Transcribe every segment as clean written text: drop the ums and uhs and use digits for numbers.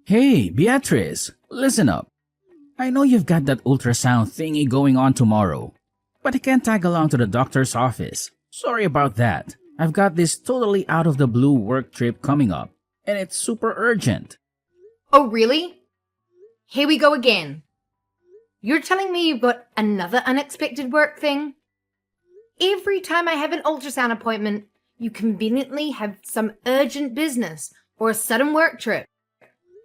Hey, Beatrice, listen up. I know you've got that ultrasound thingy going on tomorrow, but I can't tag along to the doctor's office. Sorry about that. I've got this totally out of the blue work trip coming up, and it's super urgent. Oh, really? Here we go again. You're telling me you've got another unexpected work thing? Every time I have an ultrasound appointment, you conveniently have some urgent business or a sudden work trip.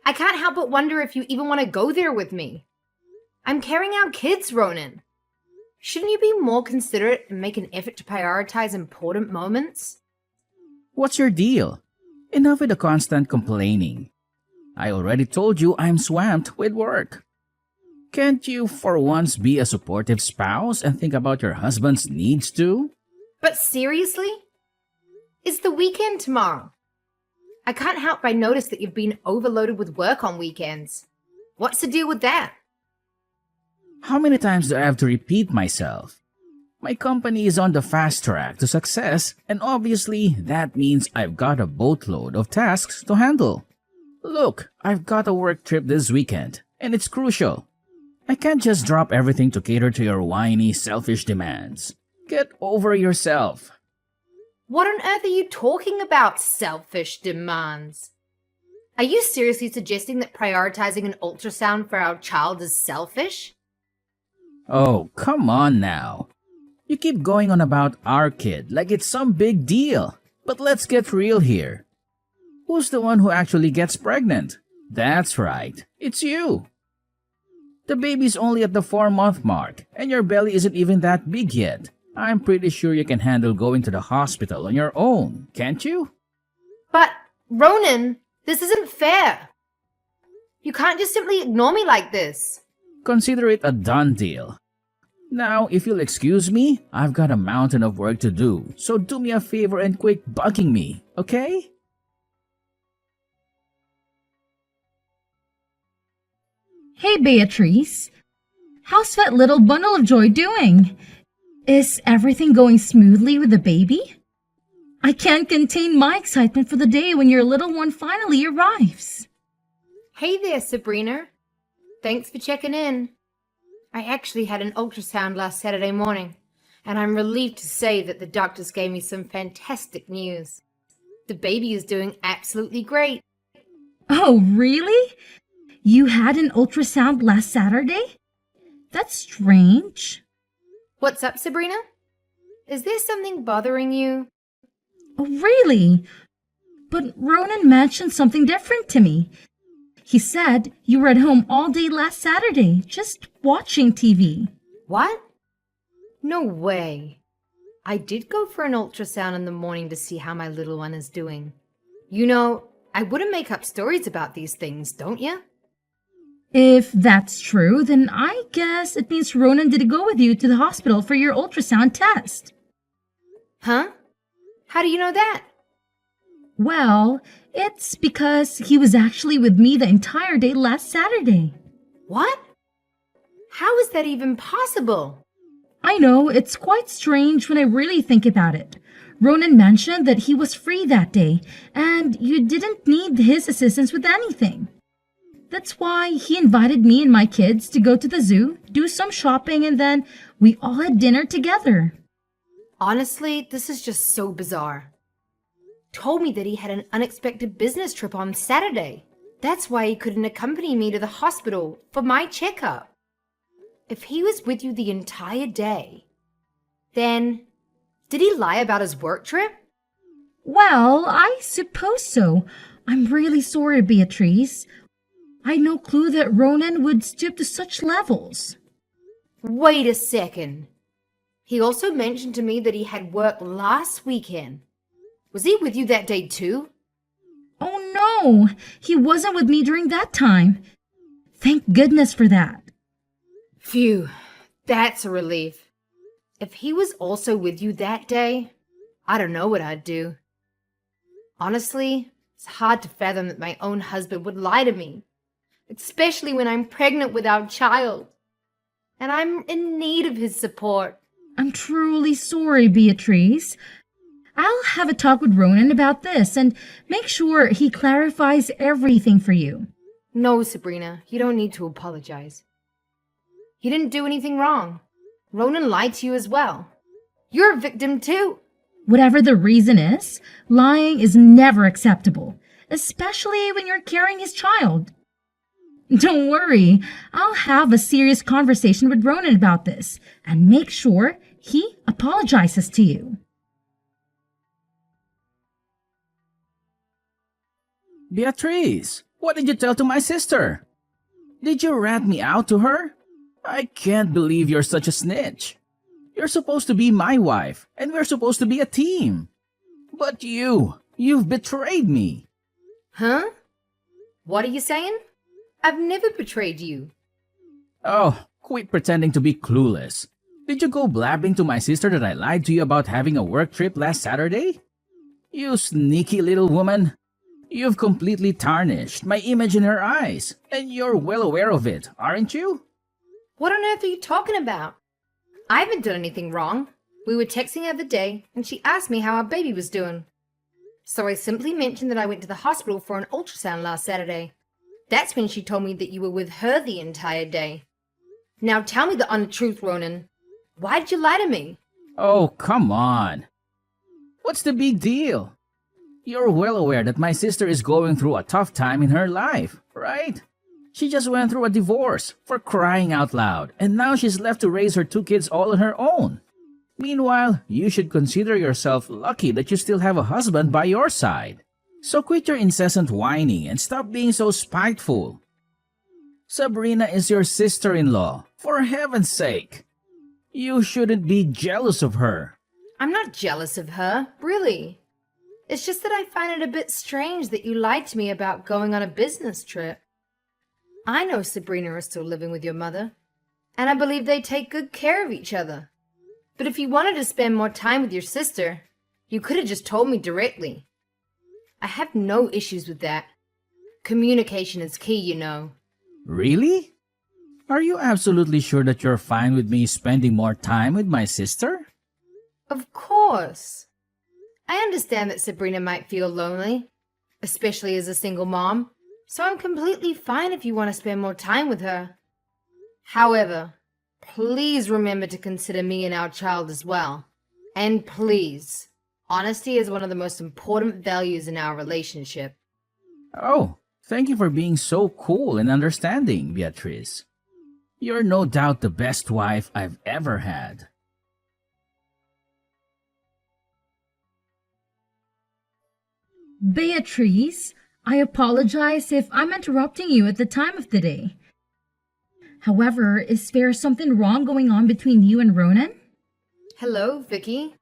I can't help but wonder if you even want to go there with me. I'm carrying out kids, Ronan. Shouldn't you be more considerate and make an effort to prioritize important moments? What's your deal? Enough with the constant complaining. I already told you I'm swamped with work. Can't you for once be a supportive spouse and think about your husband's needs too? But seriously? It's the weekend tomorrow. I can't help but notice that you've been overloaded with work on weekends. What's the deal with that? How many times do I have to repeat myself? My company is on the fast track to success, and obviously that means I've got a boatload of tasks to handle. Look, I've got a work trip this weekend, and it's crucial. I can't just drop everything to cater to your whiny, selfish demands. Get over yourself. What on earth are you talking about, selfish demands? Are you seriously suggesting that prioritizing an ultrasound for our child is selfish? Oh, come on now. You keep going on about our kid like it's some big deal. But let's get real here. Who's the one who actually gets pregnant? That's right, it's you. The baby's only at the 4-month mark, and your belly isn't even that big yet. I'm pretty sure you can handle going to the hospital on your own, can't you? But, Ronan, this isn't fair. You can't just simply ignore me like this. Consider it a done deal. Now, if you'll excuse me, I've got a mountain of work to do, so do me a favor and quit bugging me, okay? Hey, Beatrice. How's that little bundle of joy doing? Is everything going smoothly with the baby? I can't contain my excitement for the day when your little one finally arrives. Hey there, Sabrina. Thanks for checking in. I actually had an ultrasound last Saturday morning, and I'm relieved to say that the doctors gave me some fantastic news. The baby is doing absolutely great. Oh, really? You had an ultrasound last Saturday? That's strange. What's up, Sabrina? Is there something bothering you? Oh, really? But Ronan mentioned something different to me. He said you were at home all day last Saturday, just watching TV. What? No way. I did go for an ultrasound in the morning to see how my little one is doing. You know, I wouldn't make up stories about these things, don't you? If that's true, then I guess it means Ronan did go with you to the hospital for your ultrasound test. Huh? How do you know that? Well, it's because he was actually with me the entire day last Saturday. What? How is that even possible? I know, it's quite strange when I really think about it. Ronan mentioned that he was free that day, and you didn't need his assistance with anything. That's why he invited me and my kids to go to the zoo, do some shopping, and then we all had dinner together. Honestly, this is just so bizarre. Told me that he had an unexpected business trip on Saturday. That's why he couldn't accompany me to the hospital for my checkup. If he was with you the entire day, then did he lie about his work trip? Well, I suppose so. I'm really sorry, Beatrice. I had no clue that Ronan would stoop to such levels. Wait a second. He also mentioned to me that he had work last weekend. Was he with you that day too? Oh no, he wasn't with me during that time. Thank goodness for that. Phew, that's a relief. If he was also with you that day, I don't know what I'd do. Honestly, it's hard to fathom that my own husband would lie to me, especially when I'm pregnant with our child. And I'm in need of his support. I'm truly sorry, Beatrice. I'll have a talk with Ronan about this and make sure he clarifies everything for you. No, Sabrina, you don't need to apologize. You didn't do anything wrong. Ronan lied to you as well. You're a victim too. Whatever the reason is, lying is never acceptable, especially when you're carrying his child. Don't worry, I'll have a serious conversation with Ronan about this and make sure he apologizes to you. Beatrice, what did you tell to my sister? Did you rat me out to her? I can't believe you're such a snitch. You're supposed to be my wife, and we're supposed to be a team. But you've betrayed me. Huh? What are you saying? I've never betrayed you. Oh, quit pretending to be clueless. Did you go blabbing to my sister that I lied to you about having a work trip last Saturday? You sneaky little woman. You've completely tarnished my image in her eyes, and you're well aware of it, aren't you? What on earth are you talking about? I haven't done anything wrong. We were texting the other day, and she asked me how our baby was doing. So I simply mentioned that I went to the hospital for an ultrasound last Saturday. That's when she told me that you were with her the entire day. Now tell me the untruth, Ronan. Why did you lie to me? Oh, come on. What's the big deal? You're well aware that my sister is going through a tough time in her life, right? She just went through a divorce, for crying out loud, and now she's left to raise her 2 kids all on her own. Meanwhile, you should consider yourself lucky that you still have a husband by your side. So quit your incessant whining and stop being so spiteful. Sabrina is your sister-in-law, for heaven's sake. You shouldn't be jealous of her. I'm not jealous of her, really. It's just that I find it a bit strange that you lied to me about going on a business trip. I know Sabrina is still living with your mother, and I believe they take good care of each other. But if you wanted to spend more time with your sister, you could have just told me directly. I have no issues with that. Communication is key, you know. Really? Are you absolutely sure that you're fine with me spending more time with my sister? Of course. I understand that Sabrina might feel lonely, especially as a single mom, so I'm completely fine if you want to spend more time with her. However, please remember to consider me and our child as well. And please, honesty is one of the most important values in our relationship. Oh, thank you for being so cool and understanding, Beatrice. You're no doubt the best wife I've ever had. Beatrice, I apologize if I'm interrupting you at the time of the day. However, is there something wrong going on between you and Ronan? Hello, Vicky.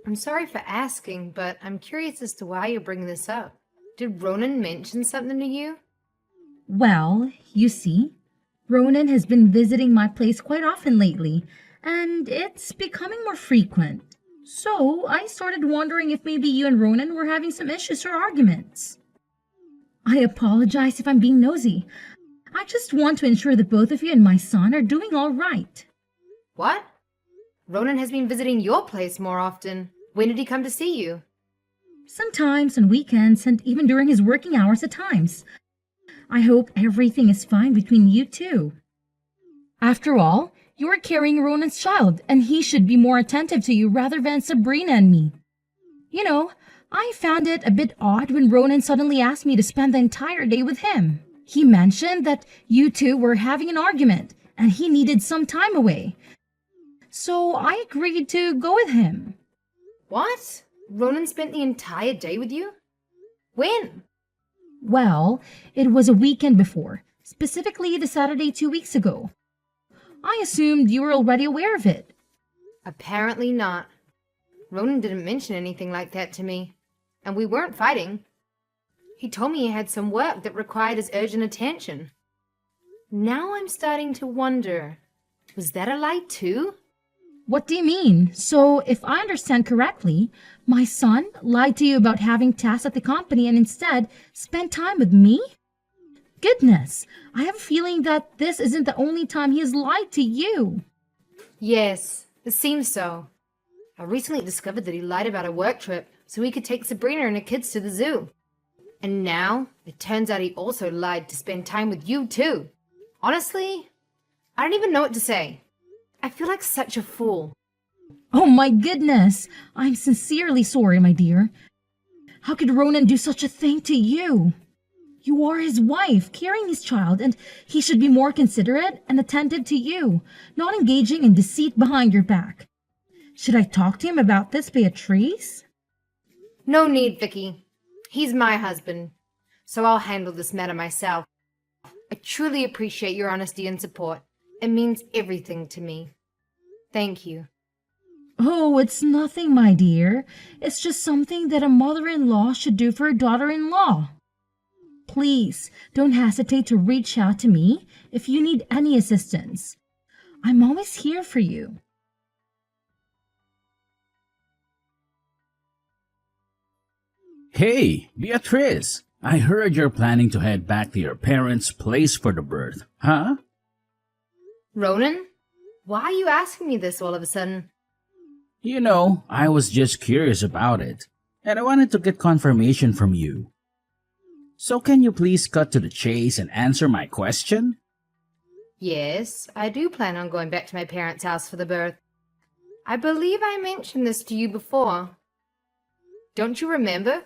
I'm sorry for asking, but I'm curious as to why you're bringing this up. Did Ronan mention something to you? Well, you see, Ronan has been visiting my place quite often lately, and it's becoming more frequent. So I started wondering if maybe you and Ronan were having some issues or arguments. I apologize if I'm being nosy. I just want to ensure that both of you and my son are doing all right. What? Ronan has been visiting your place more often. When did he come to see you? Sometimes on weekends and even during his working hours at times. I hope everything is fine between you two. After all, you're carrying Ronan's child, and he should be more attentive to you rather than Sabrina and me. You know, I found it a bit odd when Ronan suddenly asked me to spend the entire day with him. He mentioned that you two were having an argument, and he needed some time away. So I agreed to go with him. What? Ronan spent the entire day with you? When? Well, it was a weekend before, specifically the Saturday 2 weeks ago. I assumed you were already aware of it. Apparently not. Ronan didn't mention anything like that to me, and we weren't fighting. He told me he had some work that required his urgent attention. Now I'm starting to wonder, was that a lie too? What do you mean? So, if I understand correctly, my son lied to you about having tasks at the company and instead spent time with me? Goodness, I have a feeling that this isn't the only time he has lied to you. Yes, it seems so. I recently discovered that he lied about a work trip so he could take Sabrina and her kids to the zoo. And now, it turns out he also lied to spend time with you, too. Honestly, I don't even know what to say. I feel like such a fool. Oh my goodness! I'm sincerely sorry, my dear. How could Ronan do such a thing to you? You are his wife, carrying his child, and he should be more considerate and attentive to you, not engaging in deceit behind your back. Should I talk to him about this, Beatrice? No need, Vicky. He's my husband, so I'll handle this matter myself. I truly appreciate your honesty and support. It means everything to me. Thank you. Oh, it's nothing, my dear. It's just something that a mother-in-law should do for a daughter-in-law. Please, don't hesitate to reach out to me if you need any assistance. I'm always here for you. Hey, Beatrice! I heard you're planning to head back to your parents' place for the birth, huh? Ronan? Why are you asking me this all of a sudden? You know, I was just curious about it, and I wanted to get confirmation from you. So can you please cut to the chase and answer my question? Yes, I do plan on going back to my parents' house for the birth. I believe I mentioned this to you before. Don't you remember?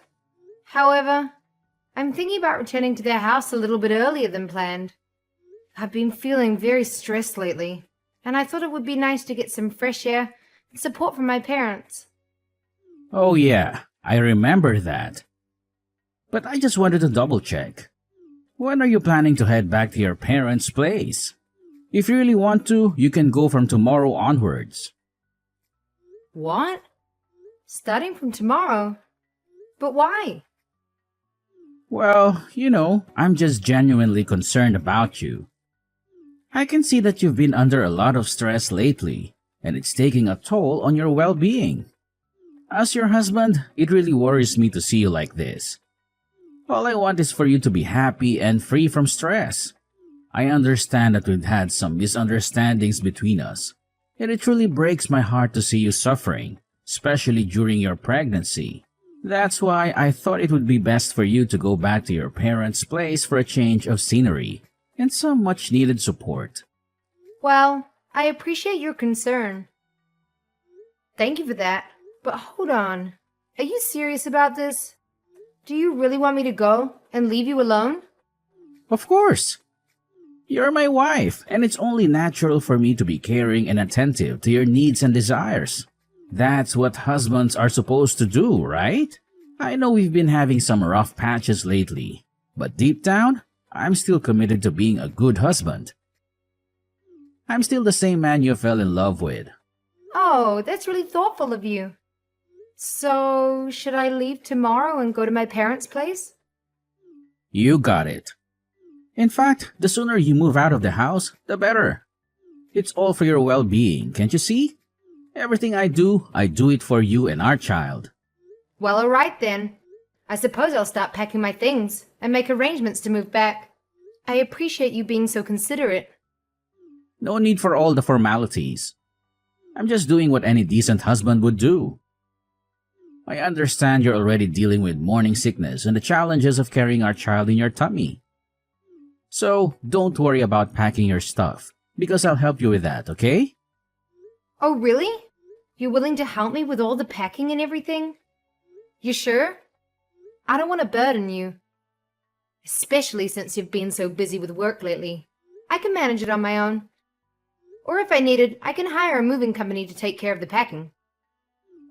However, I'm thinking about returning to their house a little bit earlier than planned. I've been feeling very stressed lately, and I thought it would be nice to get some fresh air and support from my parents. Oh yeah, I remember that. But I just wanted to double check. When are you planning to head back to your parents' place? If you really want to, you can go from tomorrow onwards. What? Starting from tomorrow? But why? Well, you know, I'm just genuinely concerned about you. I can see that you've been under a lot of stress lately, and it's taking a toll on your well-being. As your husband, it really worries me to see you like this. All I want is for you to be happy and free from stress. I understand that we've had some misunderstandings between us, and it truly breaks my heart to see you suffering, especially during your pregnancy. That's why I thought it would be best for you to go back to your parents' place for a change of scenery and some much-needed support. Well, I appreciate your concern. Thank you for that. But hold on. Are you serious about this? Do you really want me to go and leave you alone? Of course. You're my wife, and it's only natural for me to be caring and attentive to your needs and desires. That's what husbands are supposed to do, right? I know we've been having some rough patches lately, but deep down, I'm still committed to being a good husband. I'm still the same man you fell in love with. Oh, that's really thoughtful of you. So, should I leave tomorrow and go to my parents' place? You got it. In fact, the sooner you move out of the house, the better. It's all for your well-being, can't you see? Everything I do it for you and our child. Well, alright then. I suppose I'll start packing my things and make arrangements to move back. I appreciate you being so considerate. No need for all the formalities. I'm just doing what any decent husband would do. I understand you're already dealing with morning sickness and the challenges of carrying our child in your tummy. So, don't worry about packing your stuff, because I'll help you with that, okay? Oh, really? You're willing to help me with all the packing and everything? You sure? I don't want to burden you. Especially since you've been so busy with work lately. I can manage it on my own. Or if I needed, I can hire a moving company to take care of the packing.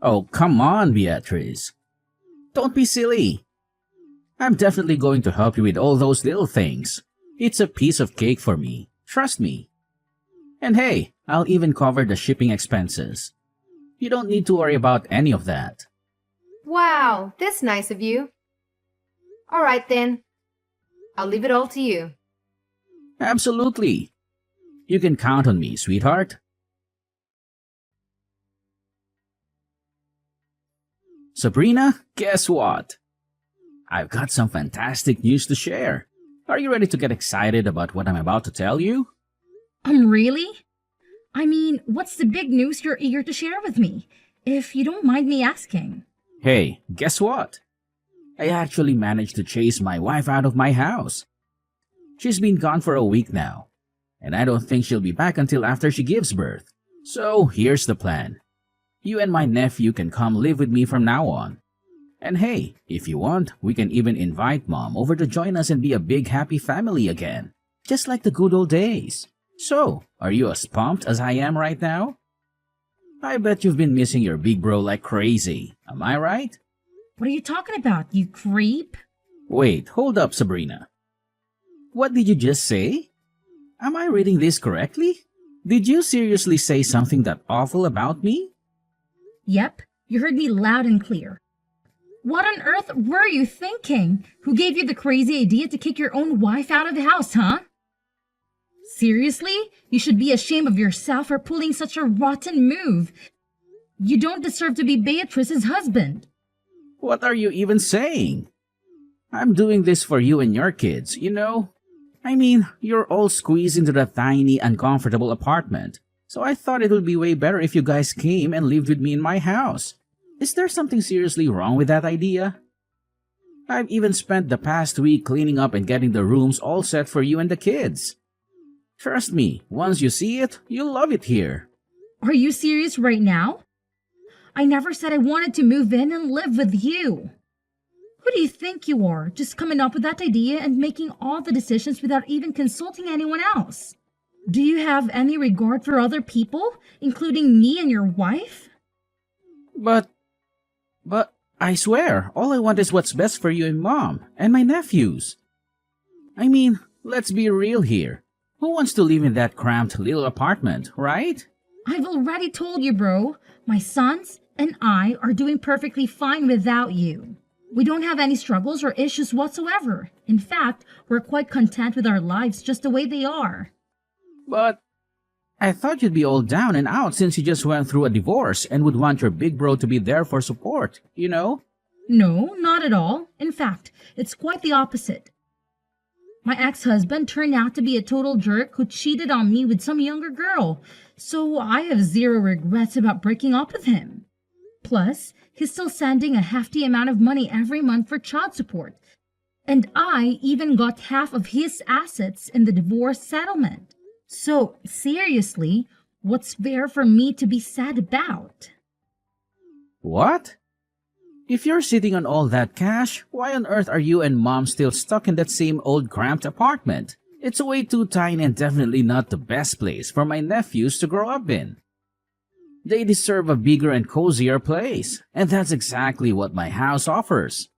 Oh, come on, Beatrice. Don't be silly. I'm definitely going to help you with all those little things. It's a piece of cake for me. Trust me. And hey, I'll even cover the shipping expenses. You don't need to worry about any of that. Wow, that's nice of you. All right then. I'll leave it all to you. Absolutely. You can count on me, sweetheart. Sabrina, guess what? I've got some fantastic news to share. Are you ready to get excited about what I'm about to tell you? Really? I mean, what's the big news you're eager to share with me? If you don't mind me asking. Hey, guess what? I actually managed to chase my wife out of my house. She's been gone for a week now, and I don't think she'll be back until after she gives birth. So here's the plan. You and my nephew can come live with me from now on. And hey, if you want, we can even invite Mom over to join us and be a big happy family again, just like the good old days. So, are you as pumped as I am right now? I bet you've been missing your big bro like crazy, am I right? What are you talking about, you creep? Wait, hold up, Sabrina. What did you just say? Am I reading this correctly? Did you seriously say something that awful about me? Yep, you heard me loud and clear. What on earth were you thinking? Who gave you the crazy idea to kick your own wife out of the house, huh? Seriously? You should be ashamed of yourself for pulling such a rotten move. You don't deserve to be Beatrice's husband. What are you even saying? I'm doing this for you and your kids, you know? I mean, you're all squeezed into the tiny, uncomfortable apartment, so I thought it would be way better if you guys came and lived with me in my house. Is there something seriously wrong with that idea? I've even spent the past week cleaning up and getting the rooms all set for you and the kids. Trust me, once you see it, you'll love it here. Are you serious right now? I never said I wanted to move in and live with you. Who do you think you are, just coming up with that idea and making all the decisions without even consulting anyone else? Do you have any regard for other people, including me and your wife? But I swear, all I want is what's best for you and Mom, and my nephews. I mean, let's be real here. Who wants to live in that cramped little apartment, right? I've already told you, bro. My sons and I are doing perfectly fine without you. We don't have any struggles or issues whatsoever. In fact, we're quite content with our lives just the way they are. But I thought you'd be all down and out since you just went through a divorce and would want your big bro to be there for support, you know? No, not at all. In fact, it's quite the opposite. My ex-husband turned out to be a total jerk who cheated on me with some younger girl, so I have zero regrets about breaking up with him. Plus, he's still sending a hefty amount of money every month for child support, and I even got half of his assets in the divorce settlement. So, seriously, what's there for me to be sad about? What? If you're sitting on all that cash, why on earth are you and Mom still stuck in that same old cramped apartment? It's way too tiny and definitely not the best place for my nephews to grow up in. They deserve a bigger and cozier place, and that's exactly what my house offers.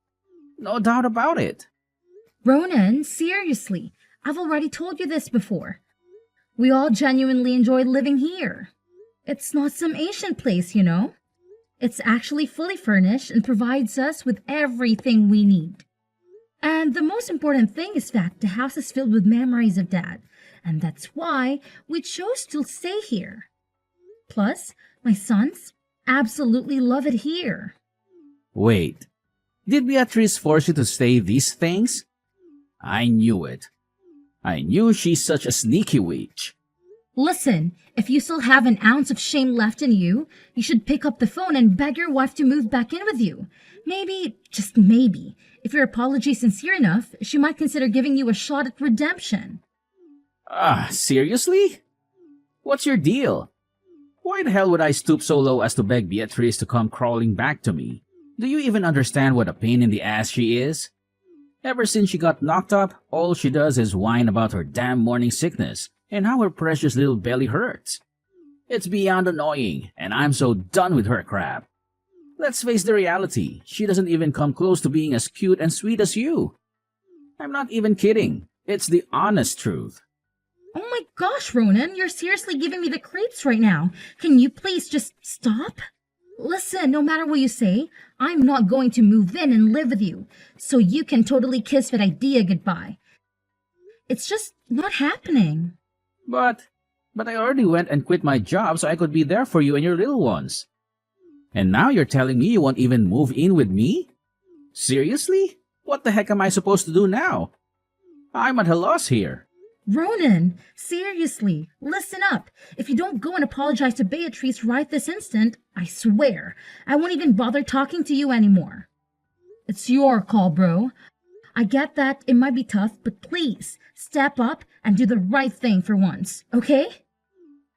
No doubt about it. Ronan, seriously, I've already told you this before. We all genuinely enjoy living here. It's not some Asian place, you know. It's actually fully furnished and provides us with everything we need. And the most important thing is that the house is filled with memories of Dad, and that's why we chose to stay here. Plus, my sons absolutely love it here. Wait, did Beatrice force you to say these things? I knew it. I knew she's such a sneaky witch. Listen, if you still have an ounce of shame left in you, you should pick up the phone and beg your wife to move back in with you. Maybe, just maybe, if your apology is sincere enough, she might consider giving you a shot at redemption. Seriously? What's your deal? Why the hell would I stoop so low as to beg Beatrice to come crawling back to me? Do you even understand what a pain in the ass she is? Ever since she got knocked up, all she does is whine about her damn morning sickness and how her precious little belly hurts. It's beyond annoying, and I'm so done with her crap. Let's face the reality, she doesn't even come close to being as cute and sweet as you. I'm not even kidding. It's the honest truth. Oh my gosh, Ronan, you're seriously giving me the creeps right now. Can you please just stop? Listen, no matter what you say, I'm not going to move in and live with you, so you can totally kiss that idea goodbye. It's just not happening. But I already went and quit my job so I could be there for you and your little ones. And now you're telling me you won't even move in with me? Seriously? What the heck am I supposed to do now? I'm at a loss here. Ronan, seriously, listen up. If you don't go and apologize to Beatrice right this instant, I swear, I won't even bother talking to you anymore. It's your call, bro. I get that it might be tough, but please step up and do the right thing for once, okay?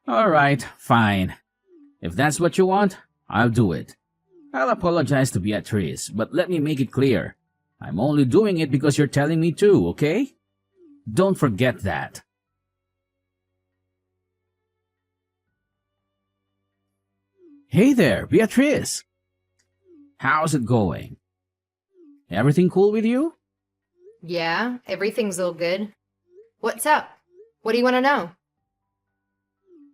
Alright, fine. If that's what you want, I'll do it. I'll apologize to Beatrice, but let me make it clear. I'm only doing it because you're telling me to, okay? Don't forget that. Hey there, Beatrice. How's it going? Everything cool with you? Yeah, everything's all good. What's up? What do you want to know?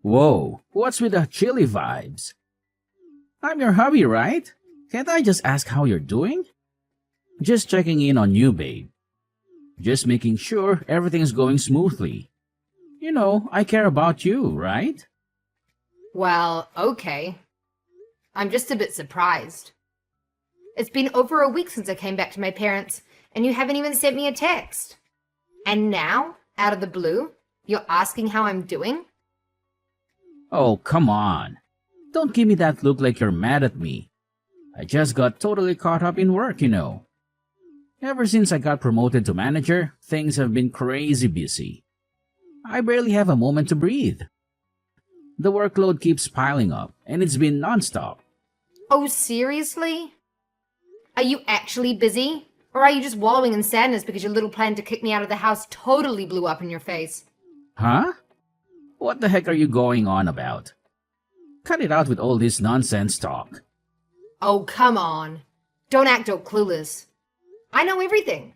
Whoa, what's with the chilly vibes? I'm your hubby, right? Can't I just ask how you're doing? Just checking in on you, babe. Just making sure everything's going smoothly. You know, I care about you, right? Well, okay. I'm just a bit surprised. It's been over a week since I came back to my parents, and you haven't even sent me a text. And now, out of the blue, you're asking how I'm doing? Oh, come on. Don't give me that look like you're mad at me. I just got totally caught up in work, you know. Ever since I got promoted to manager, things have been crazy busy. I barely have a moment to breathe. The workload keeps piling up, and it's been nonstop. Oh, seriously? Are you actually busy? Or are you just wallowing in sadness because your little plan to kick me out of the house totally blew up in your face? Huh? What the heck are you going on about? Cut it out with all this nonsense talk. Oh, come on. Don't act all clueless. I know everything.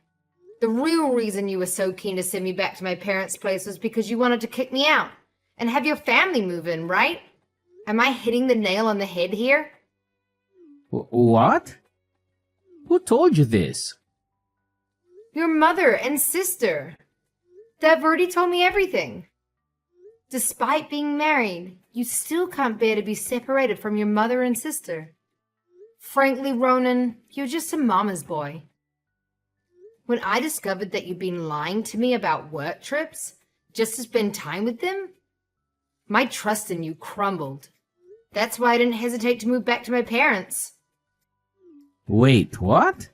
The real reason you were so keen to send me back to my parents' place was because you wanted to kick me out and have your family move in, right? Am I hitting the nail on the head here? What? Who told you this? Your mother and sister. They've already told me everything. Despite being married, you still can't bear to be separated from your mother and sister. Frankly, Ronan, you're just a mama's boy. When I discovered that you'd been lying to me about work trips just to spend time with them, my trust in you crumbled. That's why I didn't hesitate to move back to my parents. Wait, what?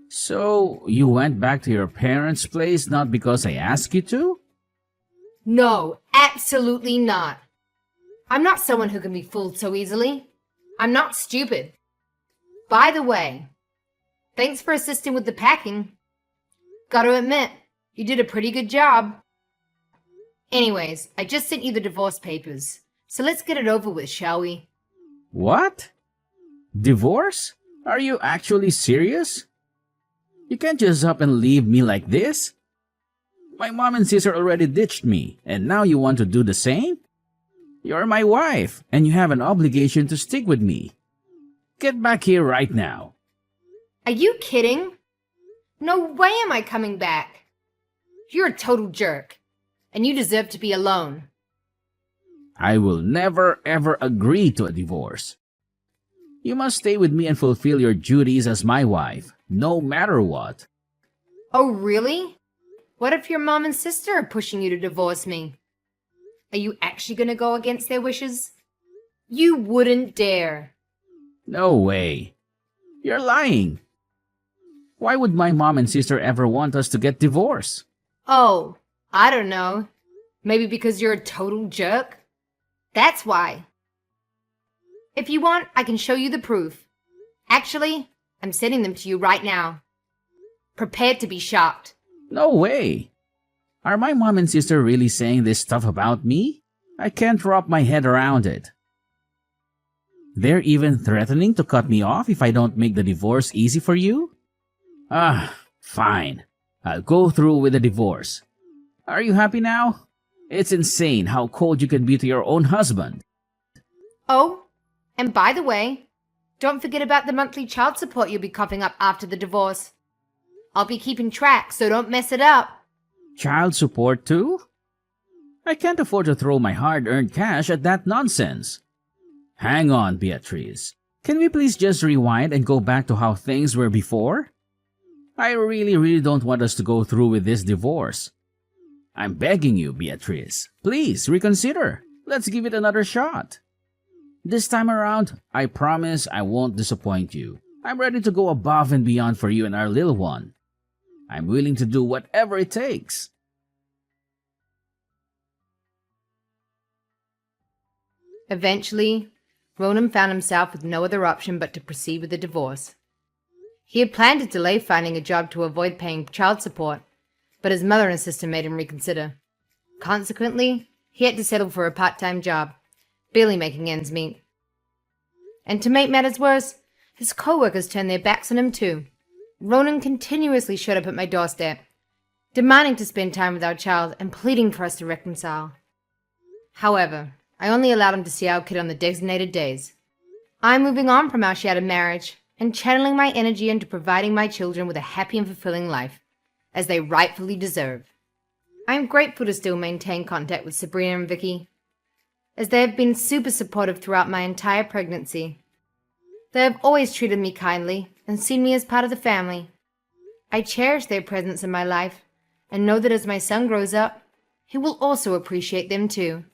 So, you went back to your parents' place not because I asked you to? No, absolutely not. I'm not someone who can be fooled so easily. I'm not stupid. By the way, thanks for assisting with the packing. Gotta admit, you did a pretty good job. Anyways, I just sent you the divorce papers, so let's get it over with, shall we? What? Divorce? Are you actually serious? You can't just up and leave me like this. My mom and sister already ditched me, and now you want to do the same? You're my wife, and you have an obligation to stick with me. Get back here right now. Are you kidding? No way am I coming back. You're a total jerk, and you deserve to be alone. I will never ever agree to a divorce. You must stay with me and fulfill your duties as my wife, no matter what. Oh, really? What if your mom and sister are pushing you to divorce me? Are you actually going to go against their wishes? You wouldn't dare. No way. You're lying. Why would my mom and sister ever want us to get divorced? Oh, I don't know. Maybe because you're a total jerk? That's why. If you want, I can show you the proof. Actually, I'm sending them to you right now. Prepare to be shocked. No way. Are my mom and sister really saying this stuff about me? I can't wrap my head around it. They're even threatening to cut me off if I don't make the divorce easy for you? Fine. I'll go through with the divorce. Are you happy now? It's insane how cold you can be to your own husband. Oh, and by the way, don't forget about the monthly child support you'll be coughing up after the divorce. I'll be keeping track, so don't mess it up. Child support too? I can't afford to throw my hard-earned cash at that nonsense. Hang on, Beatrice. Can we please just rewind and go back to how things were before? I really don't want us to go through with this divorce. I'm begging you, Beatrice. Please, reconsider. Let's give it another shot. This time around, I promise I won't disappoint you. I'm ready to go above and beyond for you and our little one. I'm willing to do whatever it takes. Eventually, Ronan found himself with no other option but to proceed with the divorce. He had planned to delay finding a job to avoid paying child support, but his mother and sister made him reconsider. Consequently, he had to settle for a part-time job, barely making ends meet. And to make matters worse, his co-workers turned their backs on him too. Ronan continuously showed up at my doorstep, demanding to spend time with our child and pleading for us to reconcile. However, I only allowed him to see our kid on the designated days. I'm moving on from our shattered marriage and channeling my energy into providing my children with a happy and fulfilling life, as they rightfully deserve. I am grateful to still maintain contact with Sabrina and Vicky, as they have been super supportive throughout my entire pregnancy. They have always treated me kindly and seen me as part of the family. I cherish their presence in my life and know that as my son grows up, he will also appreciate them too.